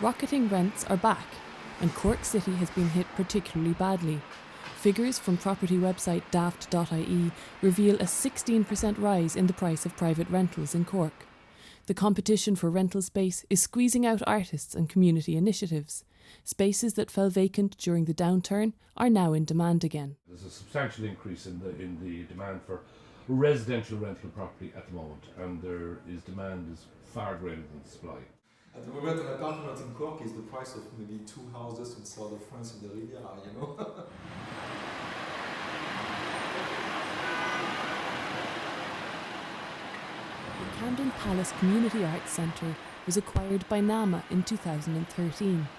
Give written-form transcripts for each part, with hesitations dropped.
Rocketing rents are back, and Cork City has been hit particularly badly. Figures from property website daft.ie reveal a 16% rise in the price of private rentals in Cork. The competition for rental space is squeezing out artists and community initiatives. Spaces that fell vacant during the downturn are now in demand again. There's a substantial increase in the demand for residential rental property at the moment, and demand is far greater than the supply. At the moment, an apartment in Cork is the price of maybe 2 houses in south of France in the Riviera, you know. The Camden Palace Community Arts Centre was acquired by NAMA in 2013.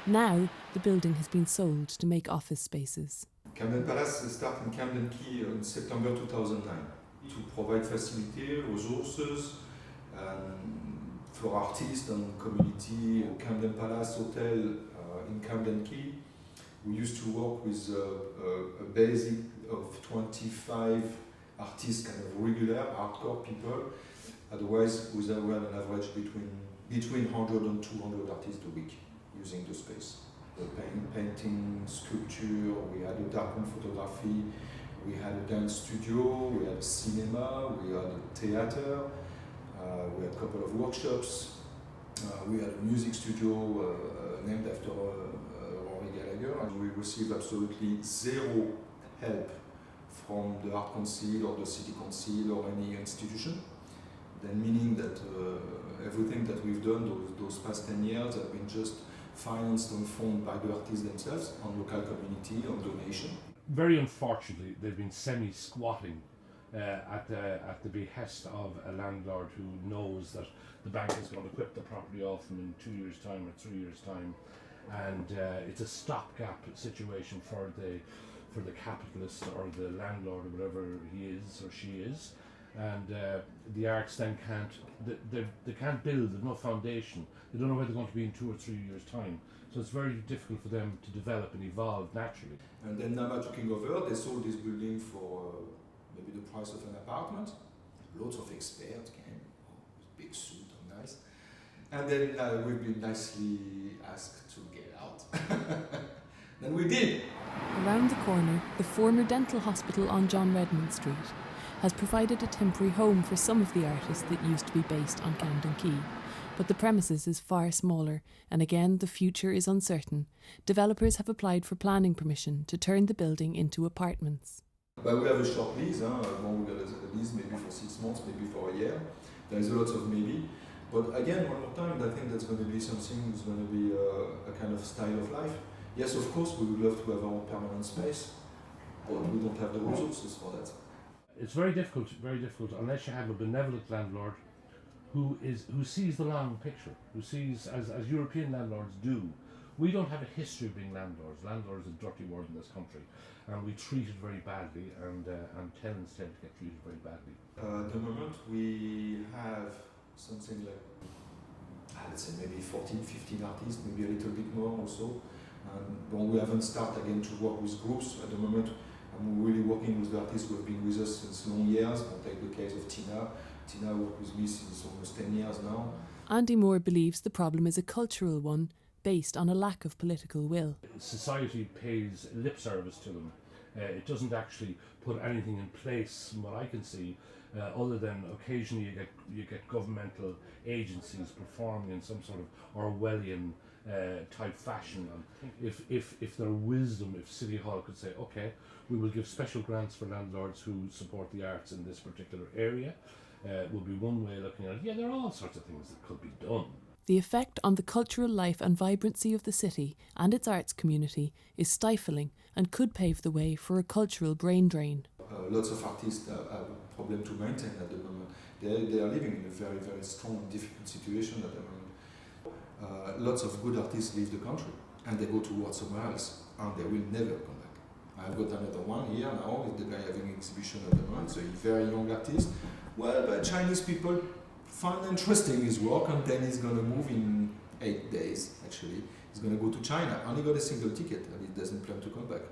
Now, the building has been sold to make office spaces. Camden Palace started in Camden Quay in September 2009 to provide facility, resources, for artists and community. Camden Palace Hotel in Camden Quay, we used to work with a basic of 25 artists, kind of regular, hardcore people. Otherwise, we had an average between 100 and 200 artists a week using the space. Painting, sculpture, we had a darkroom photography, we had a dance studio, we had a cinema, we had a theater, we had a couple of workshops, we had a music studio named after Rory Gallagher, and we received absolutely zero help from the Art Council or the City Council or any institution. Then meaning that everything that we've done those past 10 years have been just financed and funded by the artists themselves, on local community, on donation. Very unfortunately, they've been semi-squatting at the behest of a landlord who knows that the bank is going to quit the property off them in 2 years' time or 3 years' time, and it's a stopgap situation for the capitalist or the landlord or whatever he is or she is. And the arts then they can't build, there's no foundation. They don't know where they're going to be in 2 or 3 years' time. So it's very difficult for them to develop and evolve naturally. And then NAMA taking over, they sold this building for maybe the price of an apartment. Lots of experts came, big suit and nice. And then we've been nicely asked to get out. Then we did. Around the corner, the former dental hospital on John Redmond Street has provided a temporary home for some of the artists that used to be based on Camden Quay. But the premises is far smaller, and again the future is uncertain. Developers have applied for planning permission to turn the building into apartments. But we have a short lease, we got a lease maybe for 6 months, maybe for a year. There is a lot of maybe. But again, one more time, I think that's going to be something that's going to be a kind of style of life. Yes, of course, we would love to have our own permanent space, but we don't have the resources for that. It's very difficult unless you have a benevolent landlord who sees the long picture, who sees, as European landlords do. We don't have a history of being landlords. Landlord is a dirty word in this country, and we treat it very badly, and tenants tend to get treated very badly. At the moment we have something like, let's say maybe 14, 15 artists, maybe a little bit more also. But we haven't started again to work with groups at the moment. I'm really working with the artists who have been with us since long years. I'll take the case of Tina. Tina worked with me since almost 10 years now. Andy Moore believes the problem is a cultural one, based on a lack of political will. Society pays lip service to them. It doesn't actually put anything in place, from what I can see, other than occasionally you get governmental agencies performing in some sort of Orwellian type fashion. And if there were wisdom, if City Hall could say, okay, we will give special grants for landlords who support the arts in this particular area, would be one way of looking at it. Yeah, there are all sorts of things that could be done. The effect on the cultural life and vibrancy of the city and its arts community is stifling and could pave the way for a cultural brain drain. Lots of artists have a problem to maintain at the moment. They are living in a very, very strong and difficult situation at the moment. Lots of good artists leave the country and they go to work somewhere else and they will never come back. I've got another one here now, the guy having an exhibition at the moment, so a very young artist. Well, but Chinese people find interesting his work, and then he's going to move in 8 days, actually. He's going to go to China, and he got a single ticket, and he doesn't plan to come back.